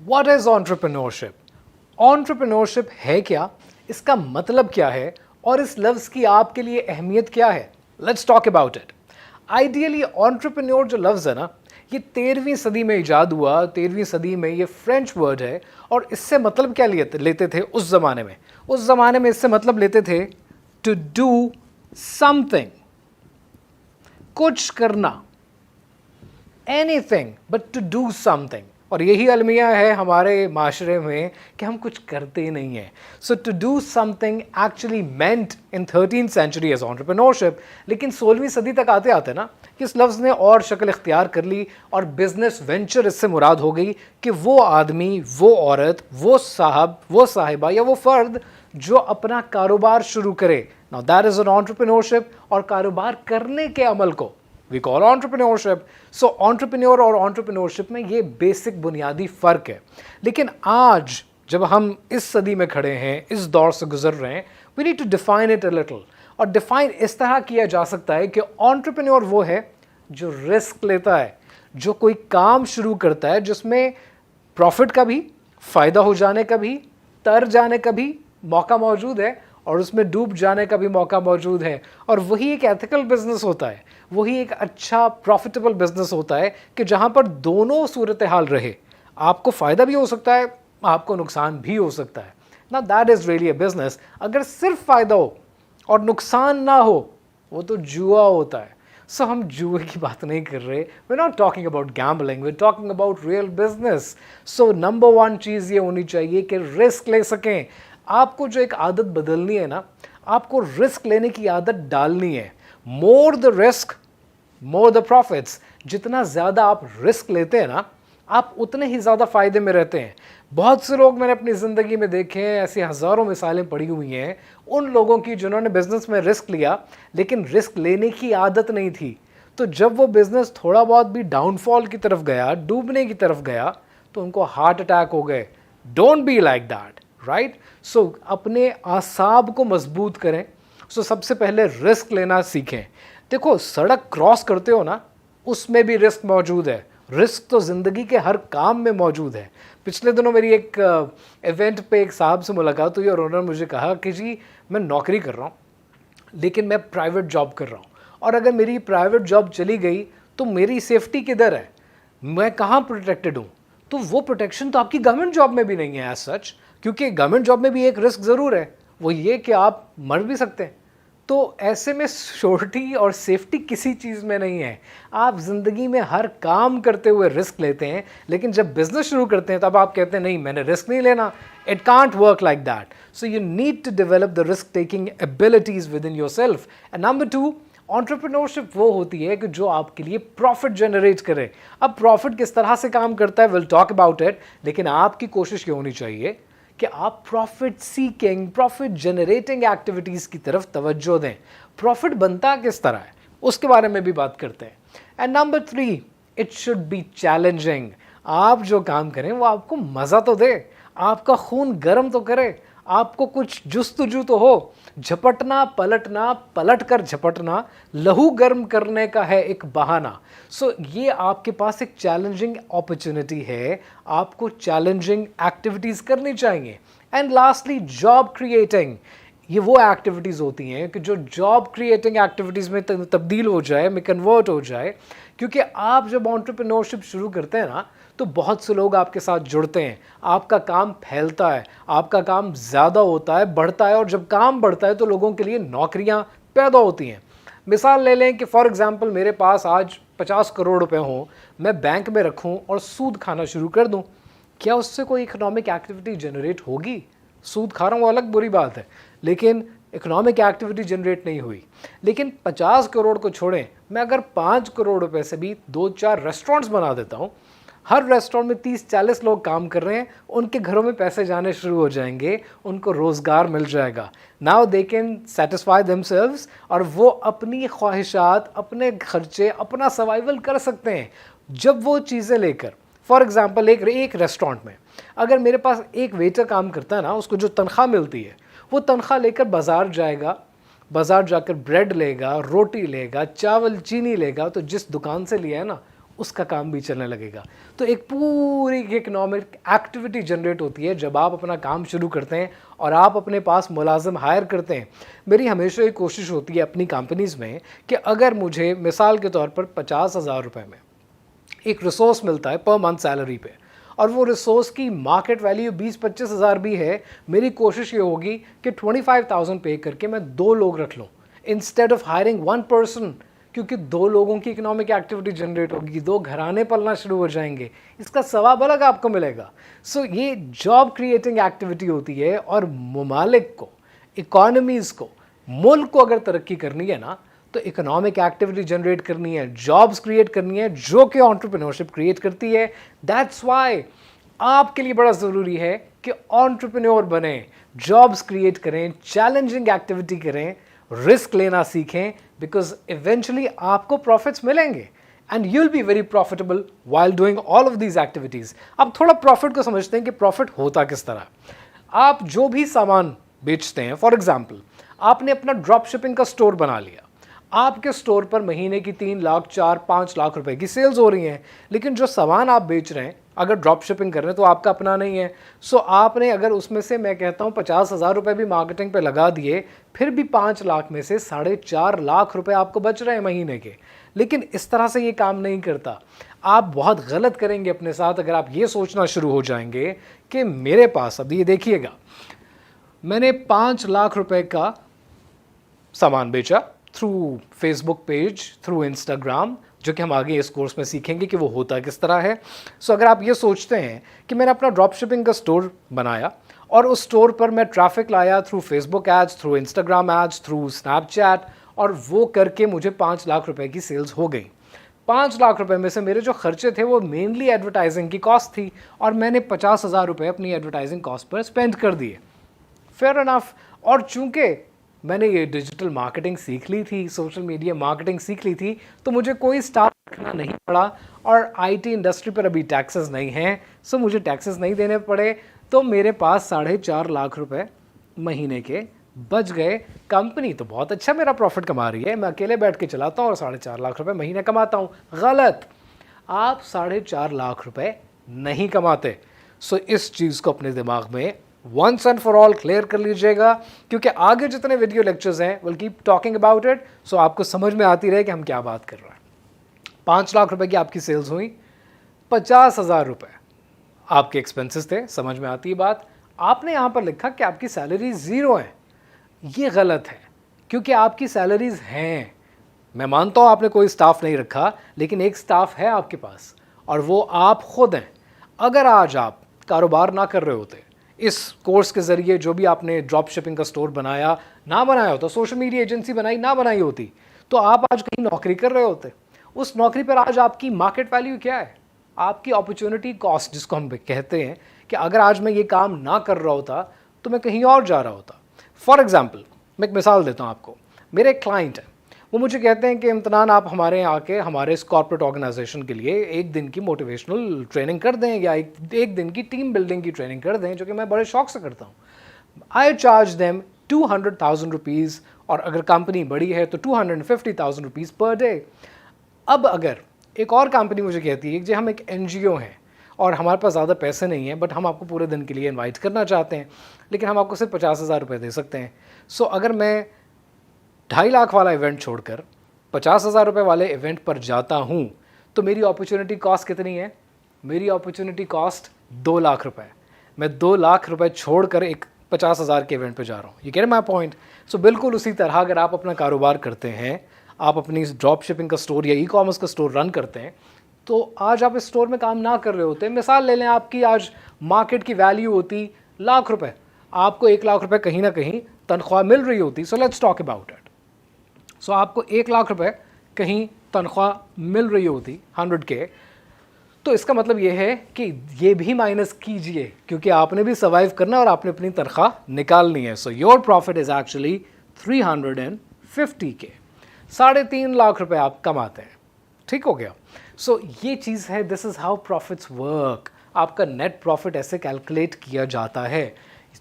What is entrepreneurship? Entrepreneurship है क्या, इसका मतलब क्या है और इस लफ्ज़ की आपके लिए अहमियत क्या है? Let's talk about it. Ideally entrepreneur जो लफ्ज़ है ना, ये 13वीं सदी में इजाद हुआ। 13वीं सदी में ये फ्रेंच वर्ड है और इससे मतलब क्या लेते थे उस ज़माने में? उस ज़माने में इससे मतलब लेते थे टू डू समथिंग, कुछ करना, anything but to do something. और यही अलमिया है हमारे माशरे में कि हम कुछ करते ही नहीं हैं। So to do something actually meant in 13th century as entrepreneurship. लेकिन 16वीं सदी तक आते आते ना कि इस लफ्ज़ ने और शक्ल इख्तियार कर ली और बिजनेस वेंचर इससे मुराद हो गई कि वो आदमी, वो औरत, वो साहब, वो साहिबा या वो फ़र्द जो अपना कारोबार शुरू करे। Now that is an entrepreneurship. और कारोबार करने के अमल को we call entrepreneurship. So entrepreneur और एंटरप्रेन्योरशिप में ये बेसिक बुनियादी फ़र्क है। लेकिन आज जब हम इस सदी में खड़े हैं, इस दौर से गुजर रहे हैं, we need to define it a little. और डिफाइन इस तरह किया जा सकता है कि एंटरप्रेन्योर वो है जो रिस्क लेता है, जो कोई काम शुरू करता है जिसमें प्रॉफिट का भी, फ़ायदा हो जाने का भी, तर जाने का भी मौका मौजूद है और उसमें डूब जाने का भी मौका मौजूद है। और वही एक एथिकल बिजनेस होता है, वही एक अच्छा प्रॉफिटेबल बिजनेस होता है कि जहां पर दोनों सूरत हाल रहे। आपको फ़ायदा भी हो सकता है, आपको नुकसान भी हो सकता है। ना that is really a business. अगर सिर्फ फ़ायदा हो और नुकसान ना हो, वो तो जुआ होता है। सो हम जुए की बात नहीं कर रहे। We not talking about gambling, we talking about real business. So number one चीज़ ये होनी चाहिए कि रिस्क ले सकें। आपको जो एक आदत बदलनी है ना, आपको रिस्क लेने की आदत डालनी है। More the risk more the profits. जितना ज़्यादा आप रिस्क लेते हैं ना, आप उतने ही ज़्यादा फ़ायदे में रहते हैं। बहुत से लोग मैंने अपनी ज़िंदगी में देखे हैं, ऐसी हज़ारों मिसालें पड़ी हुई हैं उन लोगों की जिन्होंने बिज़नेस में रिस्क लिया लेकिन रिस्क लेने की आदत नहीं थी। तो जब वो बिज़नेस थोड़ा बहुत भी डाउनफॉल की तरफ गया, डूबने की तरफ गया, तो उनको हार्ट अटैक हो गए। Don't be like that, right? So अपने आसाब को मजबूत करें। सो सबसे पहले रिस्क लेना सीखें। देखो, सड़क क्रॉस करते हो ना, उसमें भी रिस्क मौजूद है। रिस्क तो ज़िंदगी के हर काम में मौजूद है। पिछले दिनों मेरी एक इवेंट पे एक साहब से मुलाकात हुई और उन्होंने मुझे कहा कि जी, मैं नौकरी कर रहा हूँ लेकिन मैं प्राइवेट जॉब कर रहा हूँ, और अगर मेरी प्राइवेट जॉब चली गई तो मेरी सेफ्टी किधर है, मैं कहाँ प्रोटेक्टेड हूँ? तो वो प्रोटेक्शन तो आपकी गवर्नमेंट जॉब में भी नहीं है एज सच, क्योंकि गवर्नमेंट जॉब में भी एक रिस्क ज़रूर है, वो ये कि आप मर भी सकते हैं। तो ऐसे में श्योरिटी और सेफ्टी किसी चीज़ में नहीं है। आप ज़िंदगी में हर काम करते हुए रिस्क लेते हैं, लेकिन जब बिज़नेस शुरू करते हैं तब आप कहते हैं नहीं, मैंने रिस्क नहीं लेना। It can't work like that. So you need to develop the risk taking abilities within your self. And number two, entrepreneurship वो होती है कि जो आपके लिए प्रॉफिट जनरेट करे। अब प्रॉफिट किस तरह से काम करता है, विल टॉक अबाउट इट। लेकिन आपकी कोशिश ये होनी चाहिए कि आप profit seeking, profit generating activities की तरफ तवज्जो दें। प्रॉफिट बनता किस तरह है उसके बारे में भी बात करते हैं। And number three, it should be challenging. आप जो काम करें वो आपको मज़ा तो दे, आपका खून गर्म तो करे, आपको कुछ जुस्तजू तो हो। झपटना पलटना, पलट कर झपटना, लहू गर्म करने का है एक बहाना। सो ये आपके पास एक चैलेंजिंग अपॉर्चुनिटी है, आपको चैलेंजिंग एक्टिविटीज़ करनी चाहिए। And lastly, job creating. ये वो एक्टिविटीज़ होती हैं कि जो जॉब क्रिएटिंग एक्टिविटीज़ में तब्दील हो जाए, में कन्वर्ट हो जाए। क्योंकि आप जब एंटरप्रेन्योरशिप शुरू करते हैं ना, तो बहुत से लोग आपके साथ जुड़ते हैं, आपका काम फैलता है, आपका काम ज़्यादा होता है, बढ़ता है। और जब काम बढ़ता है तो लोगों के लिए नौकरियां पैदा होती हैं। मिसाल ले लें कि फॉर एग्जांपल मेरे पास आज 50 करोड़ रुपए हों, मैं बैंक में रखूं और सूद खाना शुरू कर दूं, क्या उससे कोई इकोनॉमिक एक्टिविटी जनरेट होगी? सूद खा रहा हूँ अलग बुरी बात है, लेकिन इकोनॉमिक एक्टिविटी जनरेट नहीं हुई। लेकिन 50 करोड़ को छोड़ें, मैं अगर 5 करोड़ रुपए से भी 2-4 रेस्टोरेंट्स बना देता हूँ, हर रेस्टोरेंट में 30-40 लोग काम कर रहे हैं, उनके घरों में पैसे जाने शुरू हो जाएंगे, उनको रोज़गार मिल जाएगा। Now they can satisfy themselves और वो अपनी ख्वाहिशात, अपने खर्चे, अपना सर्वाइवल कर सकते हैं। जब वो चीज़ें लेकर, फॉर एग्जांपल एक रेस्टोरेंट में अगर मेरे पास एक वेटर काम करता है ना, उसको जो तनख्वाह मिलती है वो तनख्वाह लेकर बाज़ार जाएगा, बाज़ार जाकर ब्रेड लेगा, रोटी लेगा, चावल चीनी लेगा, तो जिस दुकान से लिया है ना उसका काम भी चलने लगेगा। तो एक पूरी इकोनॉमिक एक्टिविटी जनरेट होती है जब आप अपना काम शुरू करते हैं और आप अपने पास मुलाजिम हायर करते हैं। मेरी हमेशा ये कोशिश होती है अपनी कंपनीज़ में कि अगर मुझे मिसाल के तौर पर 50,000 रुपये में एक रिसोर्स मिलता है पर मंथ सैलरी पे, और वो रिसोर्स की मार्केट वैल्यू 20-25 हज़ार भी है, मेरी कोशिश ये होगी कि 25,000 पे करके मैं 2 लोग रख लूँ इंस्टेड ऑफ हायरिंग 1 पर्सन, क्योंकि 2 लोगों की इकोनॉमिक एक्टिविटी जनरेट होगी, 2 घराने पलना शुरू हो जाएंगे, इसका सवाब अलग आपको मिलेगा। सो ये जॉब क्रिएटिंग एक्टिविटी होती है, और ममालिक को, इकोनॉमीज़ को, मुल्क को अगर तरक्की करनी है ना, तो इकोनॉमिक एक्टिविटी जनरेट करनी है, जॉब्स क्रिएट करनी है, जो कि एंटरप्रेन्योरशिप क्रिएट करती है। दैट्स वाई आपके लिए बड़ा ज़रूरी है कि एंटरप्रेन्योर बने, जॉब्स क्रिएट करें, चैलेंजिंग एक्टिविटी करें, रिस्क लेना सीखें, बिकॉज इवेंचुअली आपको प्रॉफिट्स मिलेंगे and you'll be very profitable while doing all of these activities. अब थोड़ा प्रॉफिट को समझते हैं कि प्रॉफिट होता किस तरह। आप जो भी सामान बेचते हैं, फॉर एग्जाम्पल आपने अपना ड्रॉप शिपिंग का स्टोर बना लिया, आपके स्टोर पर महीने की 3 लाख 4-5 लाख रुपए की सेल्स हो रही हैं, लेकिन जो सामान आप बेच रहे हैं अगर ड्रॉप शिपिंग कर रहे हैं तो आपका अपना नहीं है। सो आपने अगर उसमें से मैं कहता हूँ 50,000 रुपये भी मार्केटिंग पे लगा दिए, फिर भी 5 लाख में से 4.5 लाख रुपए आपको बच रहे हैं महीने के। लेकिन इस तरह से ये काम नहीं करता। आप बहुत गलत करेंगे अपने साथ अगर आप ये सोचना शुरू हो जाएंगे कि मेरे पास, अभी ये देखिएगा, मैंने 5 लाख रुपए का सामान बेचा through Facebook page, through Instagram, जो कि हम आगे इस कोर्स में सीखेंगे कि वो होता किस तरह है। सो अगर आप ये सोचते हैं कि मैंने अपना ड्रॉप शिपिंग का स्टोर बनाया और उस स्टोर पर मैं ट्रैफिक लाया through Facebook ads, through Instagram ads, through Snapchat, और वो करके मुझे 5 लाख रुपए की सेल्स हो गई। 5 लाख रुपए में से मेरे जो खर्चे थे वो मेनली एडवर्टाइजिंग की कॉस्ट थी, और मैंने 50,000 रुपये अपनी एडवर्टाइजिंग कॉस्ट पर स्पेंड कर दिए। Fair enough. और चूंकि मैंने ये डिजिटल मार्केटिंग सीख ली थी, सोशल मीडिया मार्केटिंग सीख ली थी, तो मुझे कोई स्टाफ रखना नहीं पड़ा, और आईटी इंडस्ट्री पर अभी टैक्सेस नहीं हैं, सो मुझे टैक्सेस नहीं देने पड़े। तो मेरे पास 4.5 लाख रुपए महीने के बच गए। कंपनी तो बहुत अच्छा मेरा प्रॉफिट कमा रही है, मैं अकेले बैठ के चलाता हूँ और 4.5 लाख रुपए महीने कमाता हूँ। गलत, आप 4.5 लाख रुपए नहीं कमाते। सो इस चीज़ को अपने दिमाग में once and for all clear कर लीजिएगा, क्योंकि आगे जितने वीडियो लेक्चर्स हैं will keep talking about it, so आपको समझ में आती रहे कि हम क्या बात कर रहे हैं। 5 लाख रुपए की आपकी सेल्स हुई, 50,000 रुपये आपके एक्सपेंसेस थे, समझ में आती है बात। आपने यहाँ पर लिखा कि आपकी सैलरी 0 है, ये गलत है, क्योंकि आपकी सैलरीज हैं। मैं मानता हूँ आपने कोई स्टाफ नहीं रखा, लेकिन एक स्टाफ है आपके पास, और वो आप खुद हैं। अगर आज आप कारोबार ना कर रहे होते, इस कोर्स के ज़रिए जो भी आपने ड्रॉप शिपिंग का स्टोर बनाया ना बनाया होता, सोशल मीडिया एजेंसी बनाई ना बनाई होती, तो आप आज कहीं नौकरी कर रहे होते। उस नौकरी पर आज आपकी मार्केट वैल्यू क्या है, आपकी अपॉर्चुनिटी कॉस्ट जिसको हम कहते हैं, कि अगर आज मैं ये काम ना कर रहा होता तो मैं कहीं और जा रहा होता। फॉर एग्जाम्पल, मैं एक मिसाल देता हूँ आपको। मेरे एक क्लाइंट है, वो मुझे कहते हैं कि इम्तिनान आप हमारे यहाँ आके हमारे इस कॉर्पोरेट ऑर्गेनाइजेशन के लिए 1 दिन की मोटिवेशनल ट्रेनिंग कर दें, या एक दिन की टीम बिल्डिंग की ट्रेनिंग कर दें, जो कि मैं बड़े शौक से करता हूँ। आई चार्ज देम 200,000 रुपीज़, और अगर कंपनी बड़ी है तो 250,000 रुपीज़ पर डे। अब अगर एक और कंपनी मुझे कहती है कि हम एक NGO हैं और हमारे पास ज़्यादा पैसे नहीं हैं, बट हम आपको पूरे दिन के लिए इन्वाइट करना चाहते हैं, लेकिन हम आपको सिर्फ 50,000 रुपये दे सकते हैं। सो अगर मैं 2.5 लाख वाला इवेंट छोड़कर 50,000 रुपये वाले इवेंट पर जाता हूँ, तो मेरी अपॉर्चुनिटी कॉस्ट कितनी है? मेरी अपॉर्चुनिटी कॉस्ट 2 लाख रुपये। मैं 2 लाख रुपये छोड़कर एक 50,000 के इवेंट पर जा रहा हूँ। You get my point? So बिल्कुल उसी तरह अगर आप अपना कारोबार करते हैं, आप अपनी ड्रॉप शिपिंग का स्टोर या ई-कॉमर्स का स्टोर रन करते हैं, तो आज आप इस स्टोर में काम ना कर रहे होते। मिसाल ले लें, आपकी आज मार्केट की वैल्यू होती लाख रुपए, आपको 1 लाख रुपए कहीं ना कहीं तनख्वाह मिल रही होती। So let's talk about it. So आपको 1 लाख रुपए कहीं तनख्वाह मिल रही होती 100K, तो इसका मतलब ये है कि ये भी माइनस कीजिए, क्योंकि आपने भी सर्वाइव करना और आपने अपनी तनख्वाह निकालनी है। So your profit is actually 350K। 3.5 lakh रुपए आप कमाते हैं। ठीक हो गया? सो ये चीज़ है, this is how profits work. आपका नेट प्रॉफिट ऐसे कैलकुलेट किया जाता है।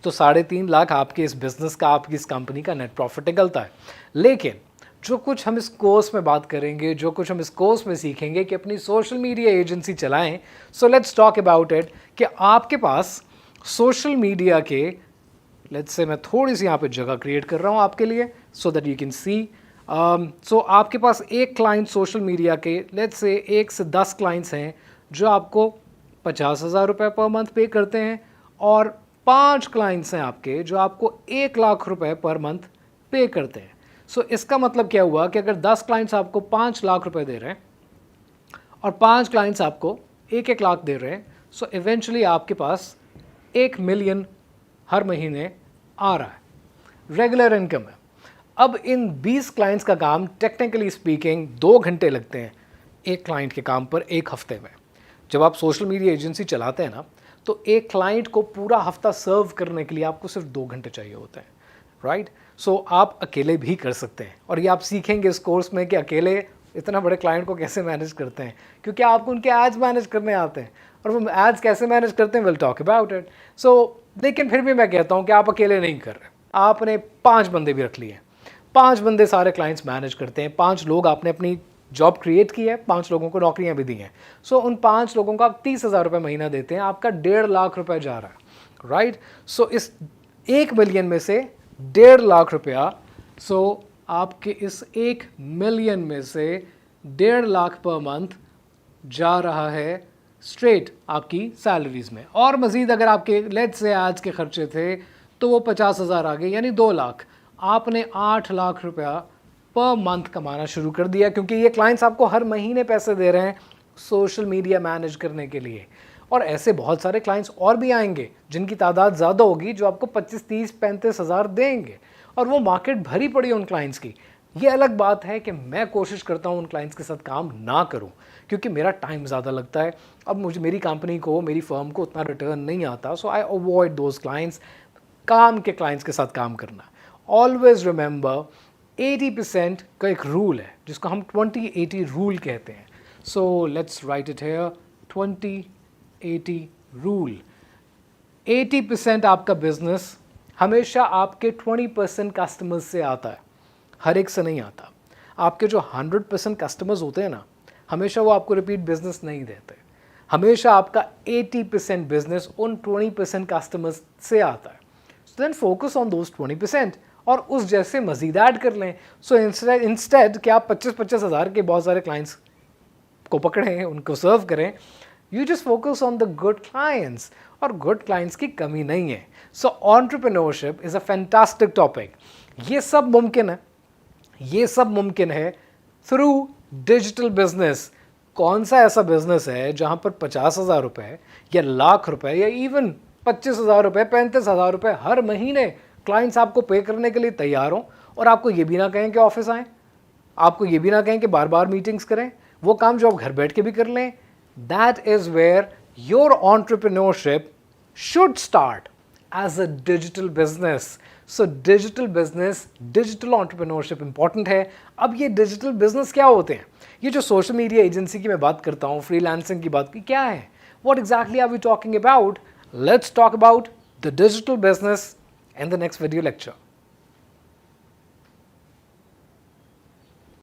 तो 3.5 लाख आपके इस बिज़नेस का, आपकी इस कंपनी का नेट प्रॉफिट निकलता है। लेकिन जो कुछ हम इस कोर्स में बात करेंगे, जो कुछ हम इस कोर्स में सीखेंगे कि अपनी सोशल मीडिया एजेंसी चलाएं, सो लेट्स टॉक अबाउट इट कि आपके पास सोशल मीडिया के, लेट्स से मैं थोड़ी सी यहाँ पे जगह क्रिएट कर रहा हूँ आपके लिए so that you can see. So आपके पास एक क्लाइंट सोशल मीडिया के, लेट्स से 1 से 10 क्लाइंट्स हैं जो आपको 50,000 रुपये पर मंथ पे करते हैं, और 5 क्लाइंट्स हैं आपके जो आपको 1 लाख रुपए पर मंथ पे करते हैं। सो इसका मतलब क्या हुआ कि अगर 10 क्लाइंट्स आपको 5 लाख रुपए दे रहे हैं और 5 क्लाइंट्स आपको 1-1 लाख दे रहे हैं, सो इवेंचुअली आपके पास 1 मिलियन हर महीने आ रहा है, रेगुलर इनकम है। अब इन 20 क्लाइंट्स का काम टेक्निकली स्पीकिंग 2 घंटे लगते हैं एक क्लाइंट के काम पर 1 हफ्ते में। जब आप सोशल मीडिया एजेंसी चलाते हैं ना, तो एक क्लाइंट को पूरा हफ्ता सर्व करने के लिए आपको सिर्फ 2 घंटे चाहिए होते हैं, राइट? सो आप अकेले भी कर सकते हैं, और ये आप सीखेंगे इस कोर्स में कि अकेले इतना बड़े क्लाइंट को कैसे मैनेज करते हैं, क्योंकि आपको उनके एड्स मैनेज करने आते हैं, और वो एड्स कैसे मैनेज करते हैं, विल टॉक अबाउट इट। सो लेकिन फिर भी मैं कहता हूँ कि आप अकेले नहीं कर रहे, आपने 5 बंदे भी रख लिए, 5 बंदे सारे क्लाइंट्स मैनेज करते हैं, 5 लोग आपने अपनी जॉब क्रिएट की है, 5 लोगों को नौकरियां भी दी हैं। सो उन 5 लोगों को आप 30,000 रुपये महीना देते हैं, आपका 1.5 लाख रुपए जा रहा है, राइट? सो इस 1 मिलियन में से 1.5 लाख रुपया, सो आपके इस 1 मिलियन में से 1.5 लाख पर मंथ जा रहा है स्ट्रेट आपकी सैलरीज में, और मज़ीद अगर आपके लेट्स से आज के खर्चे थे तो वो 50,000 आ गए, यानी 2 लाख। आपने 8 लाख रुपया पर मंथ कमाना शुरू कर दिया, क्योंकि ये क्लाइंट्स आपको हर महीने पैसे दे रहे हैं सोशल मीडिया मैनेज करने के लिए। और ऐसे बहुत सारे क्लाइंट्स और भी आएंगे जिनकी तादाद ज़्यादा होगी, जो आपको 25, 30, 35 हज़ार देंगे, और वो मार्केट भरी पड़ी है उन क्लाइंट्स की। ये अलग बात है कि मैं कोशिश करता हूँ उन क्लाइंट्स के साथ काम ना करूँ, क्योंकि मेरा टाइम ज़्यादा लगता है। अब मुझे, मेरी कंपनी को, मेरी फर्म को उतना रिटर्न नहीं आता, सो आई अवॉइड दोज क्लाइंट्स। काम के क्लाइंट्स के साथ काम करना। ऑलवेज रिमेंबर 80% का एक रूल है जिसको हम 20-80 रूल कहते हैं। So let's write it here, 20-80 rule. 80% आपका बिजनेस हमेशा आपके 20% कस्टमर्स से आता है, हर एक से नहीं आता। आपके जो 100% कस्टमर्स होते हैं ना, हमेशा वो आपको रिपीट बिजनेस नहीं देते। हमेशा आपका 80% बिजनेस उन 20% कस्टमर्स से आता है। So then focus on those 20% और उस जैसे मजीद ऐड कर लें। सो इंस्टेड कि आप 25-25 हज़ार के बहुत सारे क्लाइंट्स को पकड़ें, उनको सर्व करें, you just focus on the good clients, और गुड क्लाइंट्स की कमी नहीं है। So entrepreneurship is a fantastic topic. ये सब मुमकिन है, ये सब मुमकिन है थ्रू डिजिटल बिजनेस। कौन सा ऐसा बिजनेस है जहां पर 50,000 रुपये या लाख रुपए या इवन 25,000 रुपये, 35,000 रुपये हर महीने क्लाइंट्स आपको पे करने के लिए तैयार हों, और आपको ये भी ना कहें कि ऑफिस आएँ, आपको ये भी ना कहें कि बार बार मीटिंग्स करें, वो काम जो आप घर बैठ के भी कर लें। That is where your entrepreneurship should start as a digital business. So digital business, digital entrepreneurship important है। अब ये डिजिटल बिजनेस क्या होते हैं? ये जो सोशल मीडिया एजेंसी की मैं बात करता हूँ, फ्रीलांसिंग की बात की, क्या है? What exactly are we talking about? Let's talk about the digital business in the next video lecture.